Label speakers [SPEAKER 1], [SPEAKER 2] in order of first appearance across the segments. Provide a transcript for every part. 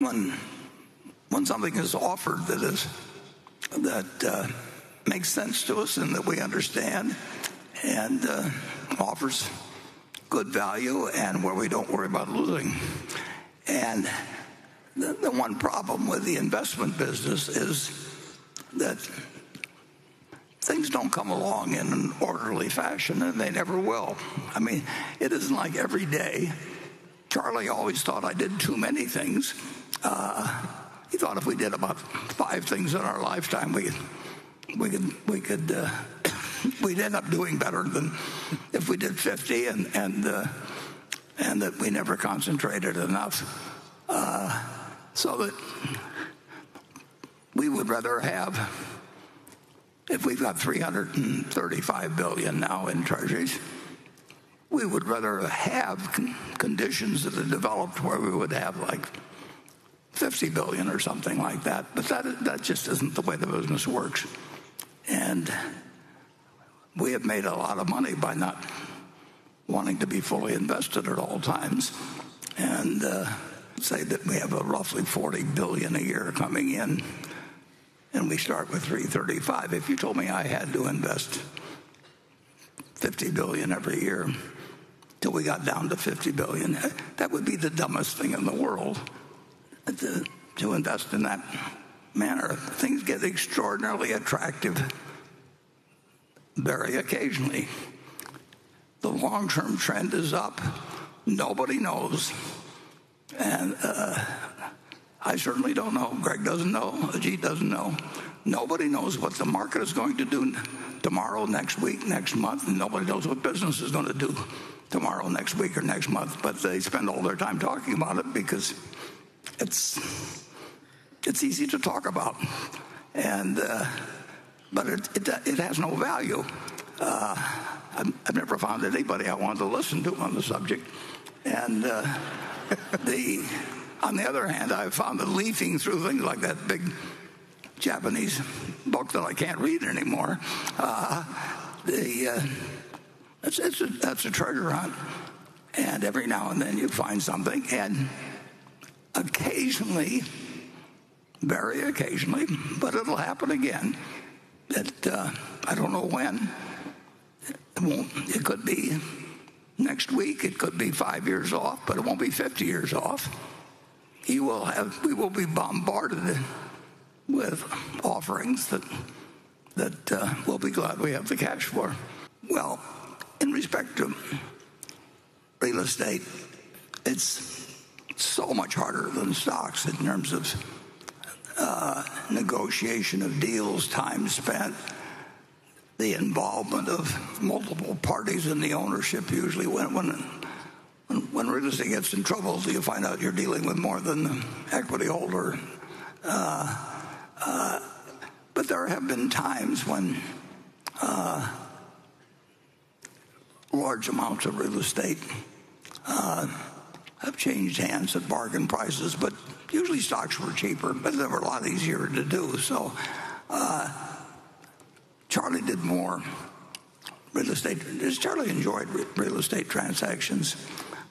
[SPEAKER 1] when something is offered that makes sense to us and that we understand and offers good value and where we don't worry about losing. And the one problem with the investment business is that things don't come along in an orderly fashion, and they never will. I mean, it isn't like every day. Charlie always thought I did too many things. He thought if we did about 5 things in our lifetime, we'd end up doing better than if we did 50, and that we never concentrated enough. So that we would rather have, if we've got $335 billion now in treasuries, we would rather have conditions that are developed where we would have like $50 billion or something like that. But that just isn't the way the business works. And we have made a lot of money by not wanting to be fully invested at all times. And say that we have a roughly $40 billion a year coming in, and we start with 335. If you told me I had to invest $50 billion every year till we got down to $50 billion, that would be the dumbest thing in the world to invest in that manner. Things get extraordinarily attractive very occasionally. The long-term trend is up. Nobody knows. And I certainly don't know. Greg doesn't know. Ajit doesn't know. Nobody knows what the market is going to do tomorrow, next week, next month, and nobody knows what business is going to do tomorrow, next week, or next month. But they spend all their time talking about it because it's easy to talk about, and but it has no value. I've never found anybody I wanted to listen to on the subject, and on the other hand, I've found that leafing through things like that big Japanese book that I can't read anymore, that's a treasure hunt. And every now and then you find something, and occasionally, very occasionally, but it'll happen again, that I don't know when. It could be next week, it could be 5 years off, but it won't be 50 years off. We will be bombarded with offerings that we'll be glad we have the cash for. Well, in respect to real estate, it's so much harder than stocks in terms of negotiation of deals, time spent, the involvement of multiple parties in the ownership. Usually when real estate gets in trouble, so you find out you're dealing with more than the equity holder. But there have been times when large amounts of real estate have changed hands at bargain prices, but usually stocks were cheaper, but they were a lot easier to do. So Charlie did more real estate. Charlie enjoyed real estate transactions,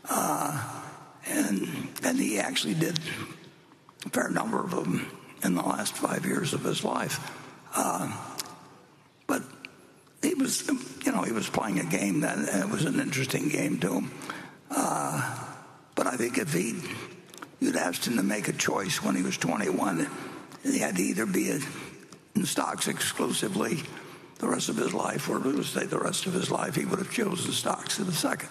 [SPEAKER 1] and he actually did a fair number of them in the last 5 years of his life. But he was playing a game then, and it was an interesting game to him. But I think if you'd asked him to make a choice when he was 21, he had to either be in stocks exclusively the rest of his life or real estate the rest of his life, he would have chosen stocks in a second.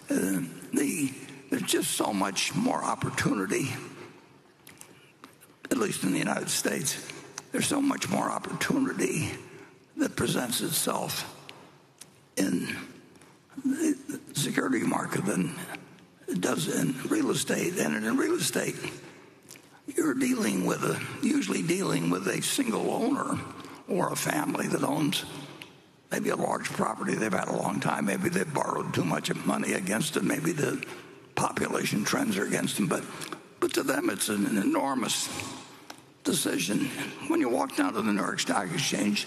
[SPEAKER 1] There's just so much more opportunity, at least in the United States. There's so much more opportunity that presents itself in the security market than it does in real estate. And in real estate, you're usually dealing with a single owner or a family that owns maybe a large property they've had a long time. Maybe they've borrowed too much money against it. Maybe the population trends are against them. But to them, it's an enormous decision. When you walk down to the New York Stock Exchange,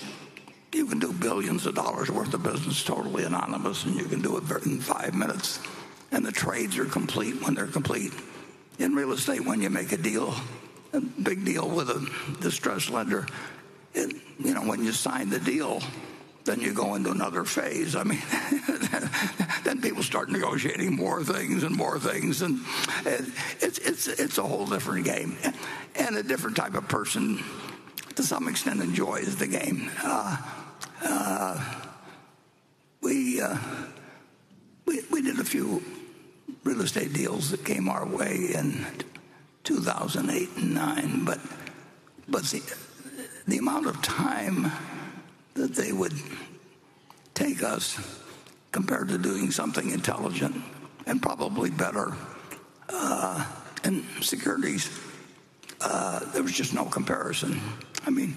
[SPEAKER 1] you can do billions of dollars worth of business totally anonymous, and you can do it in 5 minutes. And the trades are complete when they're complete. in real estate, when you make a big deal with a distressed lender, when you sign the deal, then you go into another phase. I mean, then people start negotiating more things, and it's a whole different game, and a different type of person, to some extent, enjoys the game. We did a few real estate deals that came our way in 2008 and 9, but the amount of time that they would take us compared to doing something intelligent and probably better in securities, there was just no comparison. I mean,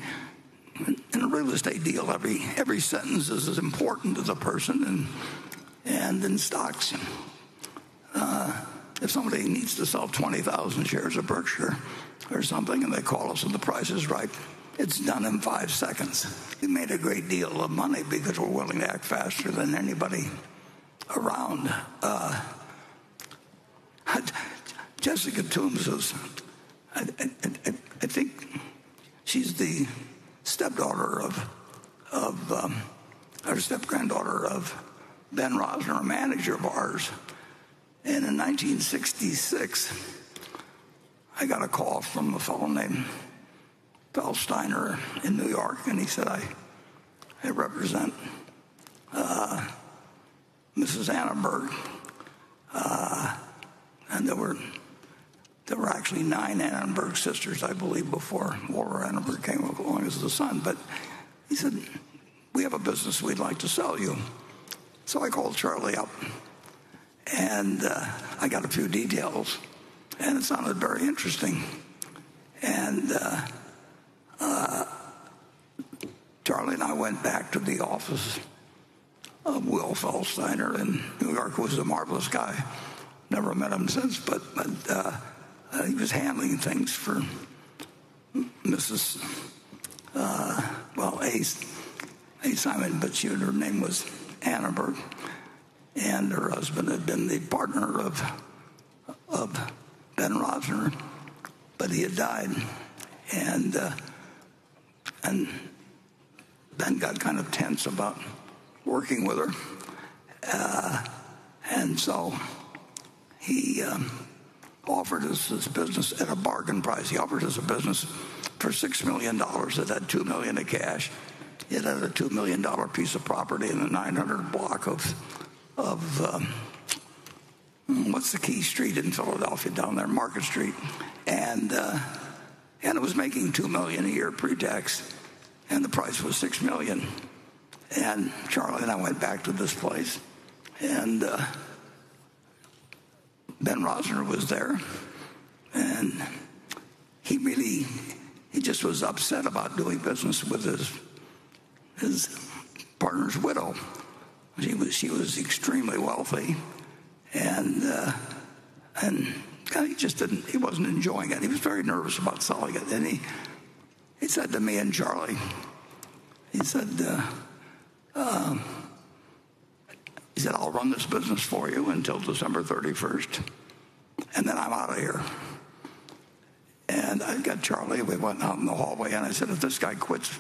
[SPEAKER 1] in a real estate deal, every sentence is as important as a person, and in stocks, if somebody needs to sell 20,000 shares of Berkshire or something, and they call us and the price is right, it's done in 5 seconds. We made a great deal of money because we're willing to act faster than anybody around. Jessica Toombs is, I think she's the stepdaughter or step-granddaughter of Ben Rosner, a manager of ours. And in 1966, I got a call from a fellow named Feldsteiner in New York, and he said, I represent Mrs. Annenberg. And there were actually 9 Annenberg sisters, I believe, before Laura Annenberg came along as the son. But he said, we have a business we'd like to sell you. So I called Charlie up, and I got a few details, and it sounded very interesting. And Charlie and I went back to the office of Will Feldsteiner in New York, who was a marvelous guy. Never met him since, but he was handling things for Mrs. A. Simon, but her name was Annenberg, and her husband had been the partner of Ben Rosner, but he had died, and Ben got kind of tense about working with her, and so he offered us this business at a bargain price. He offered us a business for $6 million. It had $2 million of cash. It had a $2 million piece of property in a 900 block of what's the key street in Philadelphia down there, Market Street, and it was making $2 million a year pre-tax, and the price was $6 million. And Charlie and I went back to this place, and Ben Rosner was there, and he just was upset about doing business with his partner's widow. She was extremely wealthy, and he wasn't enjoying it. He was very nervous about selling it, and he said to me and Charlie, he said, I'll run this business for you until December 31st, and then I'm out of here. And I got Charlie, we went out in the hallway, and I said, if this guy quits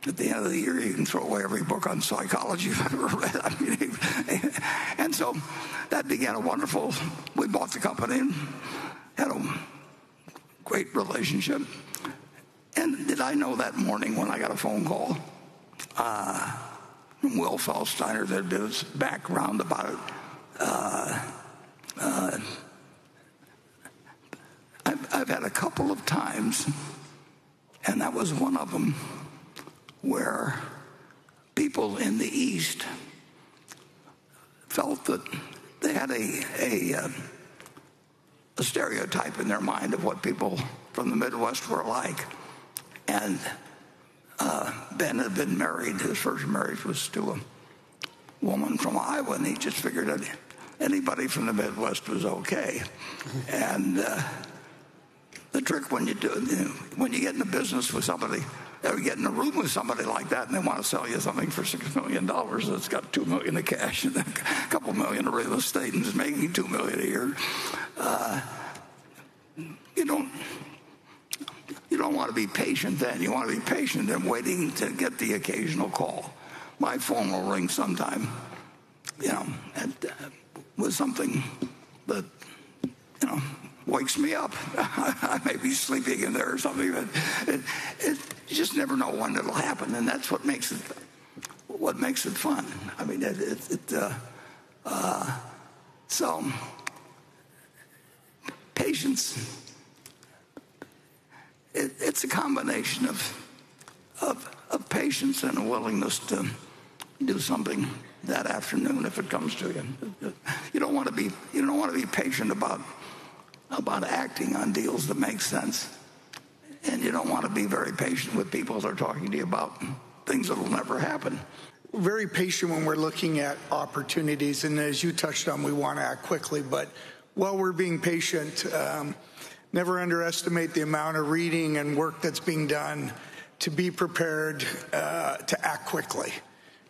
[SPEAKER 1] at the end of the year, you can throw away every book on psychology you've ever read. And so that began we bought the company and had a great relationship. And did I know that morning when I got a phone call from Will Feldsteiner that did his background about it? I've had a couple of times, and that was one of them, where people in the East felt that they had a stereotype in their mind of what people from the Midwest were like. And Ben had been married. His first marriage was to a woman from Iowa, and he just figured that anybody from the Midwest was okay. And the trick when you get in a business with somebody, or get in a room with somebody like that, and they want to sell you something for $6 million that's got $2 million of cash and a couple million of real estate and is making $2 million a year, you don't want to be patient then. You want to be patient and waiting to get the occasional call. My phone will ring sometime, with something that, wakes me up. I may be sleeping in there or something, but you just never know when it'll happen, and that's what makes it fun. I mean, so patience. It's a combination of patience and a willingness to do something that afternoon if it comes to you. You don't want to be patient about acting on deals that make sense, and you don't want to be very patient with people that are talking to you about things that will never happen.
[SPEAKER 2] We're very patient when we're looking at opportunities, and as you touched on, we want to act quickly. But while we're being patient, never underestimate the amount of reading and work that's being done to be prepared to act quickly.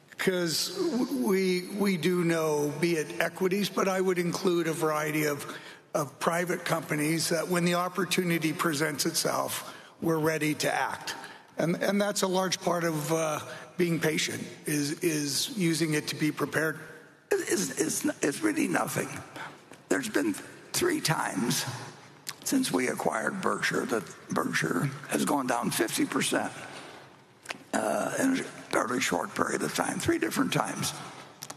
[SPEAKER 2] Because we do know, be it equities, but I would include a variety of private companies that when the opportunity presents itself, we're ready to act. And that's a large part of being patient, is using it to be prepared.
[SPEAKER 1] It's really nothing. There's been 3 times since we acquired Berkshire that Berkshire has gone down 50% in a fairly short period of time. 3 different times.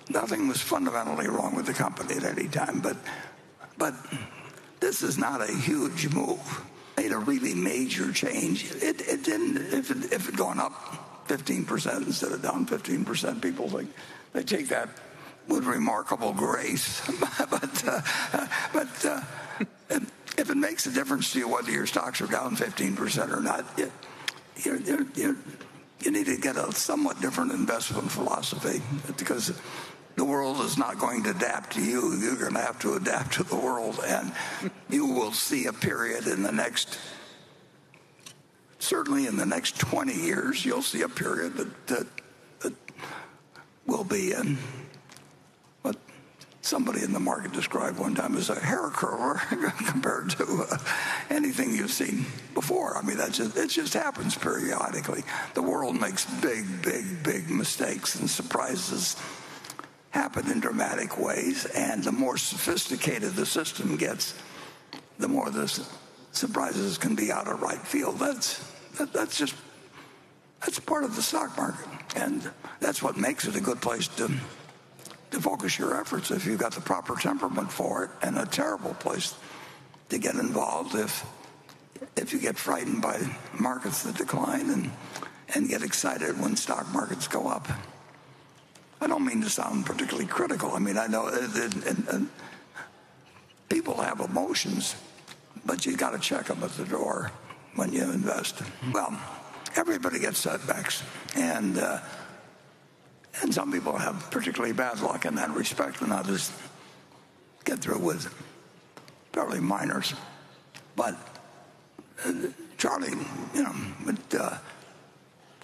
[SPEAKER 1] Nothing was fundamentally wrong with the company at any time, but this is not a huge move. Made a really major change. It didn't. If it had gone up 15% instead of down 15%, people think they take that with remarkable grace. but if it makes a difference to you whether your stocks are down 15% or not, you need to get a somewhat different investment philosophy, because the world is not going to adapt to you. You're going to have to adapt to the world, and you will see a period certainly in the next 20 years, you'll see a period that will be in what somebody in the market described one time as a hair curler compared to anything you've seen before. I mean, it just happens periodically. The world makes big mistakes, and surprises happen in dramatic ways, and the more sophisticated the system gets, the more the surprises can be out of right field. That's part of the stock market, and that's what makes it a good place to focus your efforts if you've got the proper temperament for it, and a terrible place to get involved if you get frightened by markets that decline and get excited when stock markets go up. I don't mean to sound particularly critical. I mean, I know people have emotions, but you got to check them at the door when you invest. Well, everybody gets setbacks, and some people have particularly bad luck in that respect, and others get through with fairly minors. But Charlie,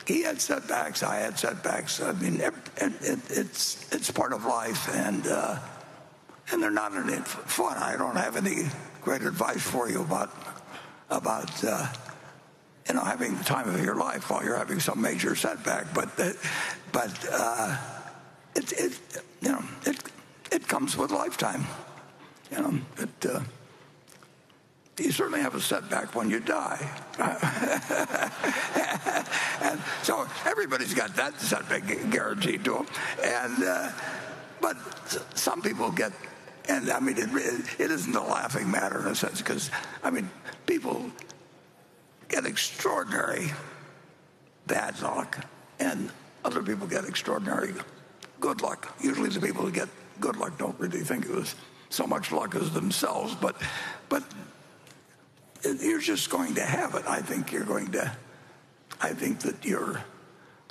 [SPEAKER 1] he had setbacks. I had setbacks. I mean, it's part of life, and they're not any fun. I don't have any great advice for you about having the time of your life while you're having some major setback. But it comes with lifetime. You certainly have a setback when you die. And so everybody's got that setback guaranteed to them. But some people get, and I mean, it isn't a laughing matter in a sense, because, I mean, people get extraordinary bad luck, and other people get extraordinary good luck. Usually the people who get good luck don't really think it was so much luck as themselves, but you're just going to have it. I think that you're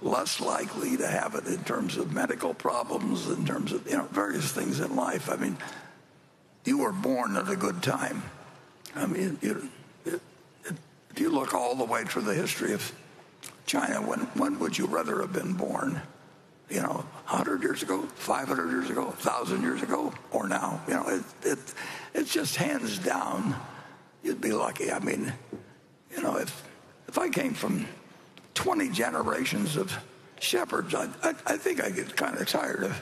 [SPEAKER 1] less likely to have it in terms of medical problems, in terms of various things in life. I mean, you were born at a good time. I mean, if you look all the way through the history of China, when would you rather have been born? 100 years ago, 500 years ago, 1,000 years ago, or now? It's just hands down you'd be lucky. I mean, if I came from 20 generations of shepherds, I think I get kind of tired of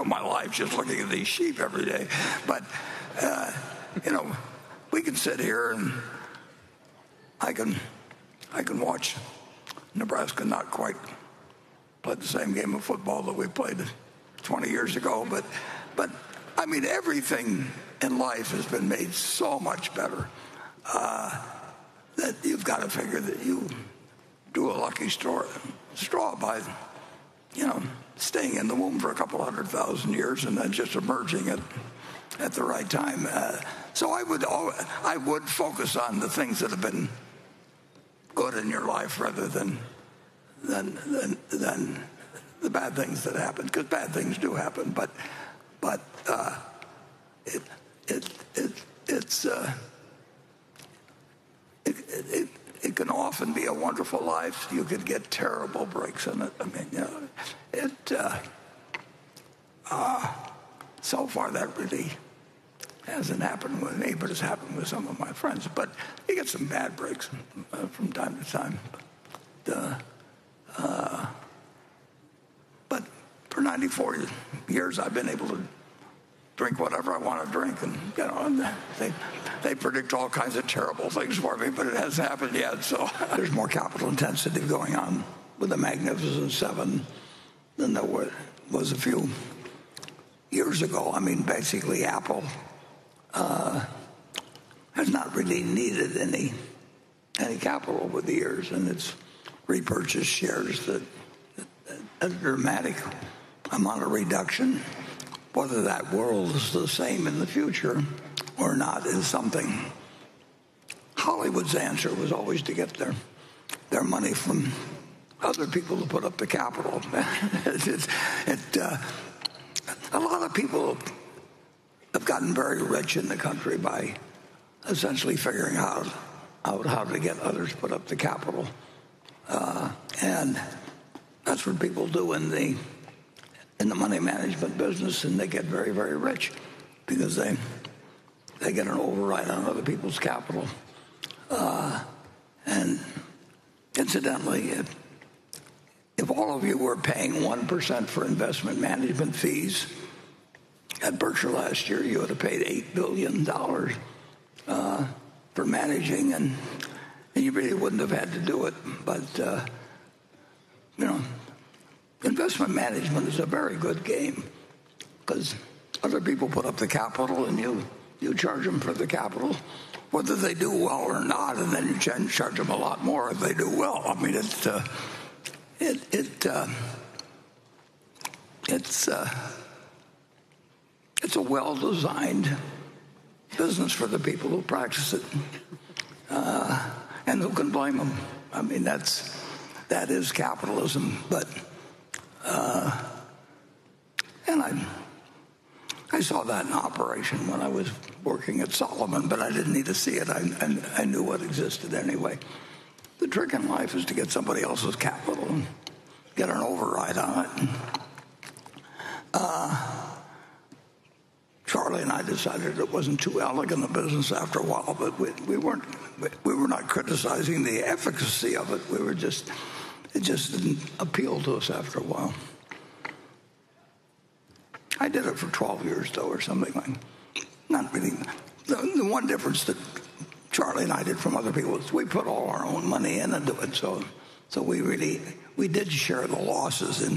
[SPEAKER 1] my life just looking at these sheep every day. But we can sit here and I can watch Nebraska not quite play the same game of football that we played 20 years ago, but I mean, everything in life has been made so much better that you've got to figure that you drew a lucky straw by, staying in the womb for a couple 100,000 years and then just emerging at the right time. So I would focus on the things that have been good in your life rather than the bad things that happen, because bad things do happen. But it can often be a wonderful life. You could get terrible breaks in it. I mean, so far that really hasn't happened with me, but it's happened with some of my friends. But you get some bad breaks from time to time. But for 94 years, I've been able to drink whatever I want to drink, and they predict all kinds of terrible things for me, but it hasn't happened yet. So there's more capital intensity going on with the Magnificent Seven than there was a few years ago. I mean, basically, Apple has not really needed any capital over the years, and it's repurchased shares that a dramatic amount of reduction. Whether that world is the same in the future or not is something. Hollywood's answer was always to get their money from other people to put up the capital. A lot of people have gotten very rich in the country by essentially figuring out how to get others to put up the capital. And that's what people do in the money management business, and they get very, very rich because they get an override on other people's capital. And incidentally, if all of you were paying 1% for investment management fees at Berkshire last year, you would have paid $8 billion for managing, and you really wouldn't have had to do it. But, investment management is a very good game because other people put up the capital and you charge them for the capital, whether they do well or not, and then you charge them a lot more if they do well. I mean, it's a well-designed business for the people who practice it, and who can blame them? I mean, that is capitalism, but. And I saw that in operation when I was working at Solomon, but I didn't need to see it. I knew what existed anyway. The trick in life is to get somebody else's capital and get an override on it. Charlie and I decided it wasn't too elegant a business after a while, but we were not criticizing the efficacy of it. It just didn't appeal to us after a while. I did it for 12 years, though, or something like that. Not really. The one difference that Charlie and I did from other people is we put all our own money in into it. So we did share the losses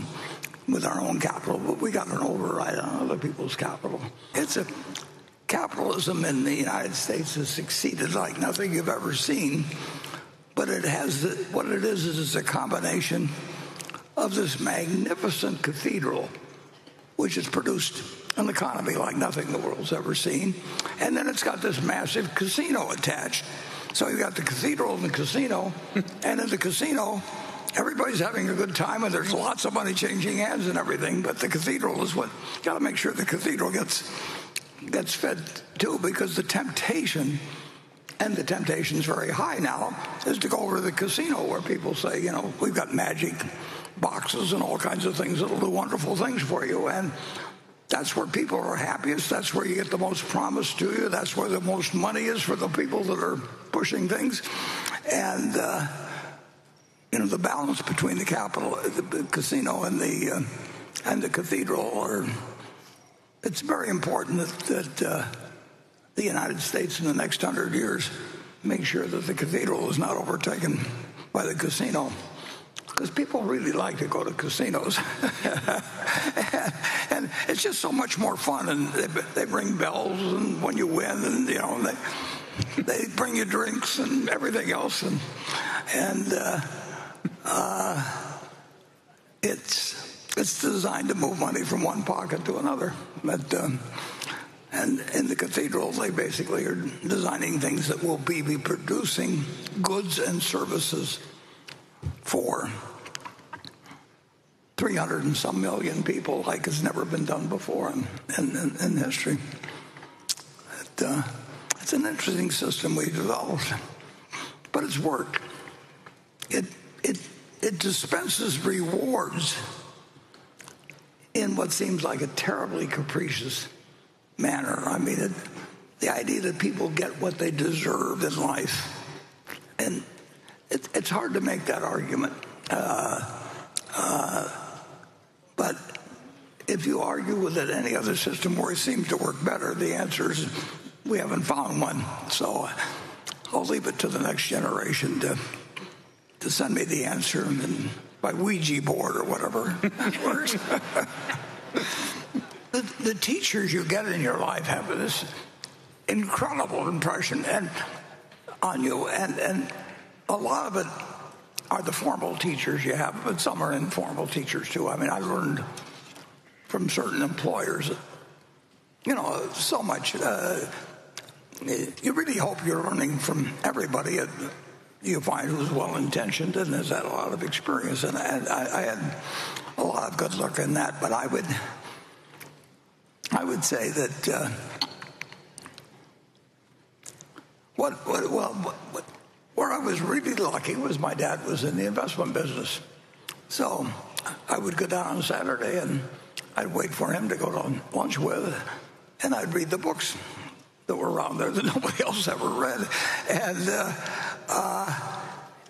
[SPEAKER 1] with our own capital, but we got an override on other people's capital. Capitalism in the United States has succeeded like nothing you've ever seen. But what it is a combination of this magnificent cathedral, which has produced an economy like nothing the world's ever seen. And then it's got this massive casino attached. So you've got the cathedral and the casino, and in the casino, everybody's having a good time, and there's lots of money changing hands and everything, but the cathedral is what, got to make sure the cathedral gets fed too, because the temptation, and the temptation's very high now, is to go over to the casino where people say, we've got magic boxes and all kinds of things that'll do wonderful things for you. And That's where people are happiest. That's where you get the most promised to you. That's where the most money is for the people that are pushing things. And the balance between the casino and the cathedral it's very important that the United States in the next 100 years make sure that the cathedral is not overtaken by the casino. Because people really like to go to casinos. and it's just so much more fun. And they ring bells and when you win, and they bring you drinks and everything else. And it's designed to move money from one pocket to another. And in the cathedral, they basically are designing things that will be producing goods and services for 300 and some million people, like it's never been done before in history. It's an interesting system we developed, but it's worked. It dispenses rewards in what seems like a terribly capricious manner. I mean, the idea that people get what they deserve in life, and it's hard to make that argument. But if you argue with it any other system where it seems to work better, the answer is we haven't found one. So I'll leave it to the next generation to send me the answer and by Ouija board or whatever it works. The teachers you get in your life have this incredible impression on you, and a lot of it are the formal teachers you have, but some are informal teachers too. I mean, I learned from certain employers, so much. You really hope you're learning from everybody you find who's well-intentioned and has had a lot of experience. And I had a lot of good luck in that. But I would say that where I was really lucky was my dad was in the investment business. So I would go down on Saturday and I'd wait for him to go to lunch with, and I'd read the books that were around there that nobody else ever read.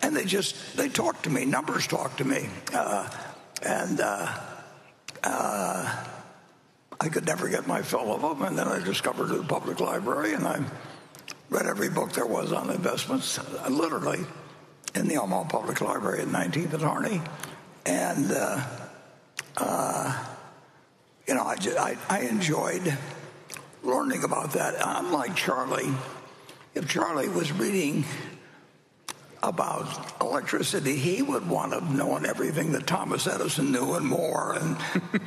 [SPEAKER 1] And they talked to me, numbers talked to me. I could never get my fill of them, and then I discovered the public library, and I read every book there was on investments, literally, in the Omaha Public Library at 19th and Harney. And, I enjoyed learning about that. Unlike Charlie, if Charlie was reading about electricity, he would want to have known everything that Thomas Edison knew and more,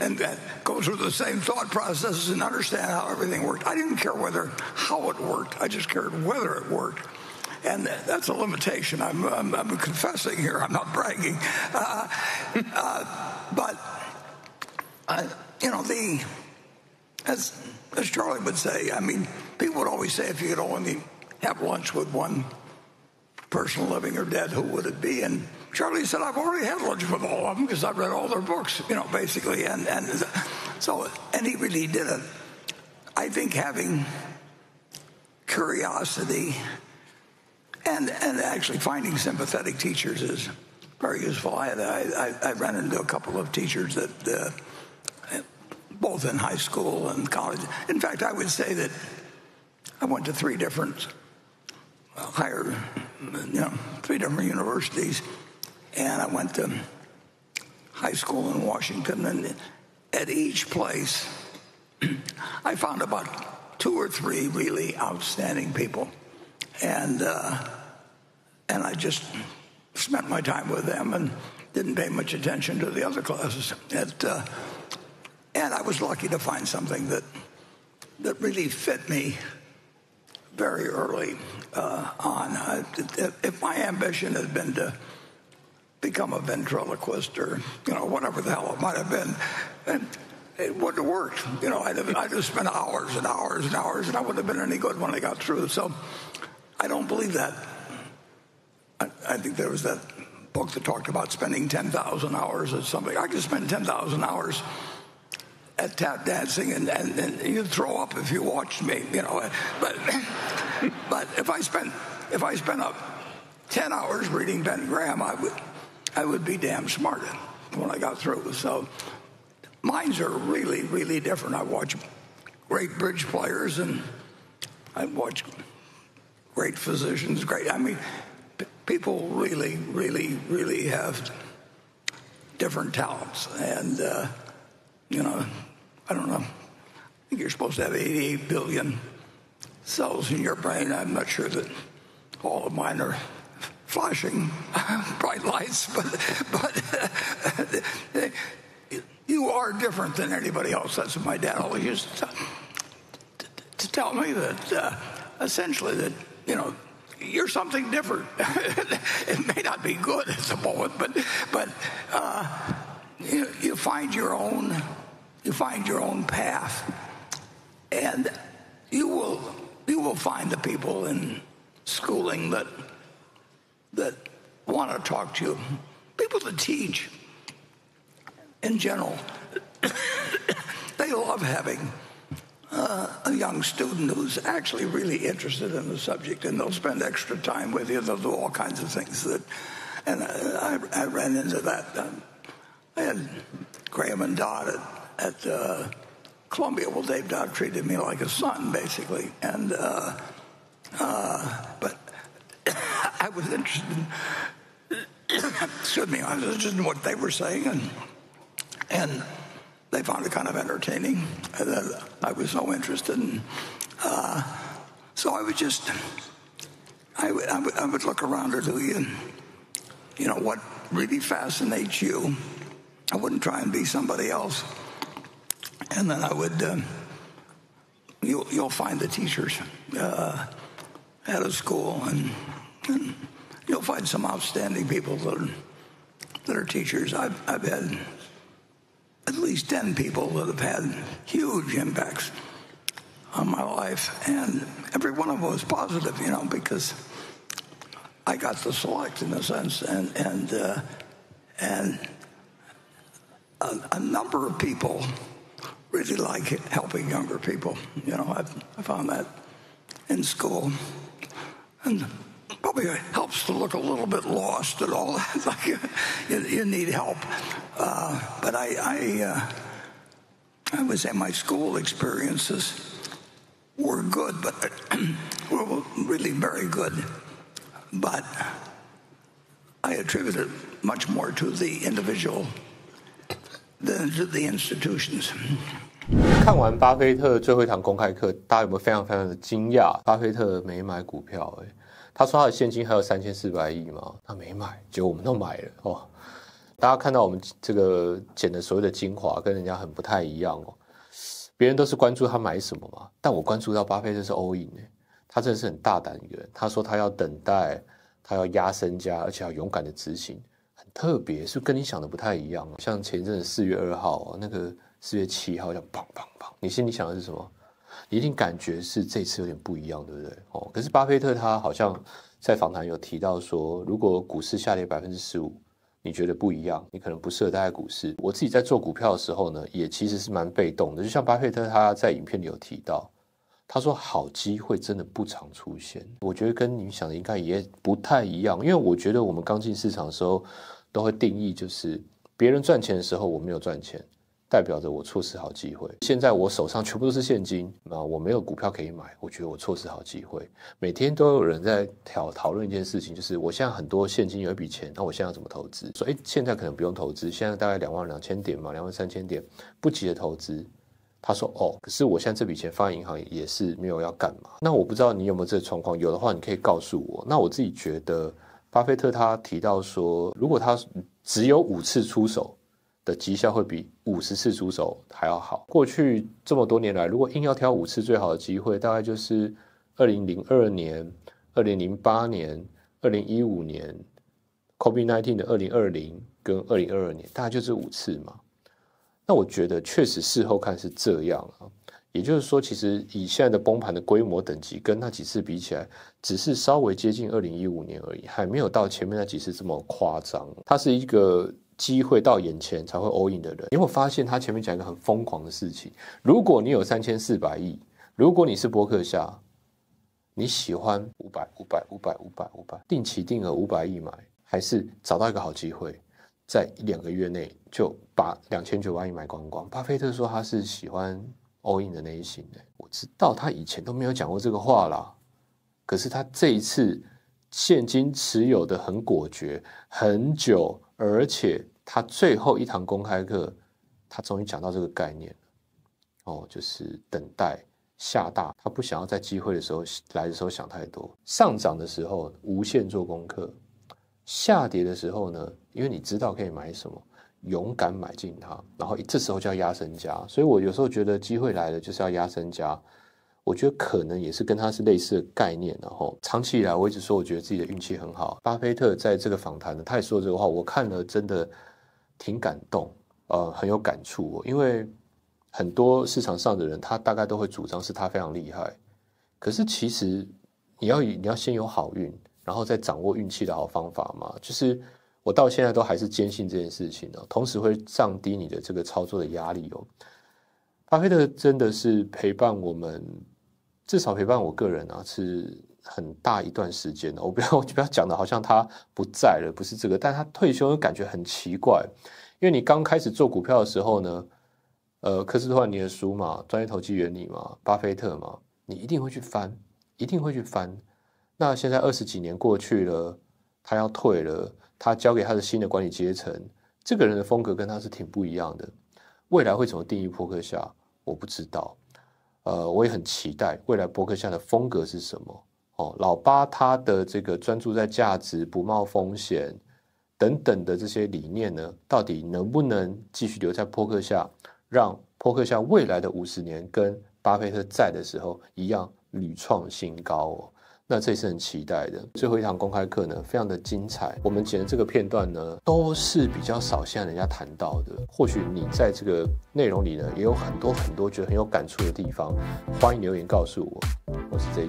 [SPEAKER 1] and go through the same thought processes and understand how everything worked. I didn't care how it worked. I just cared whether it worked. And that's a limitation. I'm confessing here. I'm not bragging. As Charlie would say, I mean, people would always say if you could only have lunch with one person living or dead, who would it be? And Charlie said, I've already had lunch with all of them because I've read all their books, basically. And he really did it. I think having curiosity and actually finding sympathetic teachers is very useful. I ran into a couple of teachers that both in high school and college. In fact, I would say that I went to three different universities, and I went to high school in Washington, and at each place I found about 2 or 3 really outstanding people, and I just spent my time with them and didn't pay much attention to the other classes. And I was lucky to find something that really fit me very early on. If my ambition had been to become a ventriloquist or whatever the hell it might have been, it wouldn't have worked. I'd have spent hours and hours and hours, and I wouldn't have been any good when I got through. So I don't believe that. I think there was that book that talked about spending 10,000 hours at something. I could spend 10,000 hours at tap dancing, and you'd throw up if you watched me, But if I spent 10 hours reading Ben Graham, I would be damn smart when I got through. So minds are really, really different. I watch great bridge players, and I watch great physicians. People really, really, really have different talents, and I don't know. I think you're supposed to have 88 billion cells in your brain. I'm not sure that all of mine are flashing bright lights, but you are different than anybody else. That's what my dad always used to tell me, that essentially that you're something different. It may not be good at the moment, but you find your own path, and you will find the people in schooling that want to talk to you. People that teach in general, they love having a young student who's actually really interested in the subject, and they'll spend extra time with you. They'll do all kinds of things and I ran into that. I had Graham and Dodd at Columbia. Well, Dave Dodd treated me like a son, basically, and but I was interested in what they were saying, and they found it kind of entertaining, and then I was so interested, so I would look around at what really fascinates you. I wouldn't try and be somebody else, and then I would. You'll find the teachers at a school, and you'll find some outstanding people that are teachers. I've had at least 10 people that have had huge impacts on my life, and every one of them was positive, because I got to select, in a sense, and a number of people really like helping younger people. I found that in school, and probably helps to look a little bit lost and all that. Like you need help, but I would say my school experiences were good, but were really very good. But I attribute it much more to the individual than to the institutions.
[SPEAKER 3] 看完巴菲特最后一堂公开课，大家有没有非常非常的惊讶？巴菲特没买股票，他说他的现金还有3400亿嘛，他没买，结果我们都买了哦。大家看到我们这个剪的所谓的精华，跟人家很不太一样哦。别人都是关注他买什么嘛，但我关注到巴菲特是 all in， 他真的是很大胆一个人。他说他要等待，他要压身家，而且要勇敢的执行，很特别，是跟你想的不太一样。像前一阵子4月2号，那个4月7号，这样砰砰砰，你心里想的是什么？你一定感觉是这次有点不一样，对不对？可是巴菲特他好像在访谈有提到说，如果股市下跌15%，你觉得不一样，你可能不适合待在股市。我自己在做股票的时候呢，也其实是蛮被动的。就像巴菲特他在影片里有提到，他说好机会真的不常出现。我觉得跟你想的应该也不太一样，因为我觉得我们刚进市场的时候都会定义就是别人赚钱的时候我没有赚钱，代表着我错失好机会。现在我手上全部都是现金，我没有股票可以买，我觉得我错失好机会。每天都有人在讨论一件事情，就是我现在很多现金有一笔钱，那我现在要怎么投资？说现在可能不用投资，现在大概22000点嘛，23000点，不急的投资。他说可是我现在这笔钱放在银行也是没有要干嘛。那我不知道你有没有这个状况，有的话你可以告诉我。那我自己觉得巴菲特他提到说，如果他只有5次出手的绩效会比50次出手还要好。过去这么多年来，如果硬要挑5次最好的机会，大概就是2002年、2008年、2015年、COVID-19 的2020跟2022年，大概就这5次嘛。那我觉得确实事后看是这样啊，也就是说，其实以现在的崩盘的规模等级跟那几次比起来，只是稍微接近2015年而已，还没有到前面那几次这么夸张。它是一个机会到眼前才会 all in 的人，你会发现他前面讲一个很疯狂的事情。如果你有3400亿，如果你是波克夏，你喜欢500定期定额500亿买，还是找到一个好机会，在1-2个月内就把2900万亿买光光？巴菲特说他是喜欢 all in 的那一型的，我知道他以前都没有讲过这个话啦，可是他这一次现金持有的很果决很久，而且他最后一堂公开课他终于讲到这个概念了，就是等待下大，他不想要在机会的时候来的时候想太多，上涨的时候无限做功课，下跌的时候呢，因为你知道可以买什么，勇敢买进它，然后这时候就要压身家。所以我有时候觉得机会来了就是要压身家，我觉得可能也是跟它是类似的概念。然后长期以来我一直说我觉得自己的运气很好，巴菲特在这个访谈呢，他也说这个话，我看了真的挺感动，很有感触因为很多市场上的人他大概都会主张是他非常厉害，可是其实你要先有好运，然后再掌握运气的好方法嘛。就是我到现在都还是坚信这件事情同时会降低你的这个操作的压力巴菲特真的是陪伴我们，至少陪伴我个人是很大一段时间我不要讲的好像他不在了，不是这个，但他退休感觉很奇怪，因为你刚开始做股票的时候呢，科斯托兰尼的书嘛，专业投机原理嘛，巴菲特嘛，你一定会去翻，一定会去翻。那现在20几年过去了，他要退了，他交给他的新的管理阶层，这个人的风格跟他是挺不一样的。未来会怎么定义波克夏，我不知道。我也很期待未来波克夏的风格是什么。老巴他的这个专注在价值、不冒风险等等的这些理念呢，到底能不能继续留在波克夏，让波克夏未来的50年跟巴菲特在的时候一样屡创新高那这也是很期待的。最后一堂公开课呢，非常的精彩。我们剪的这个片段呢，都是比较少现在人家谈到的。或许你在这个内容里呢，也有很多觉得很有感触的地方，欢迎留言告诉我。我是Jg。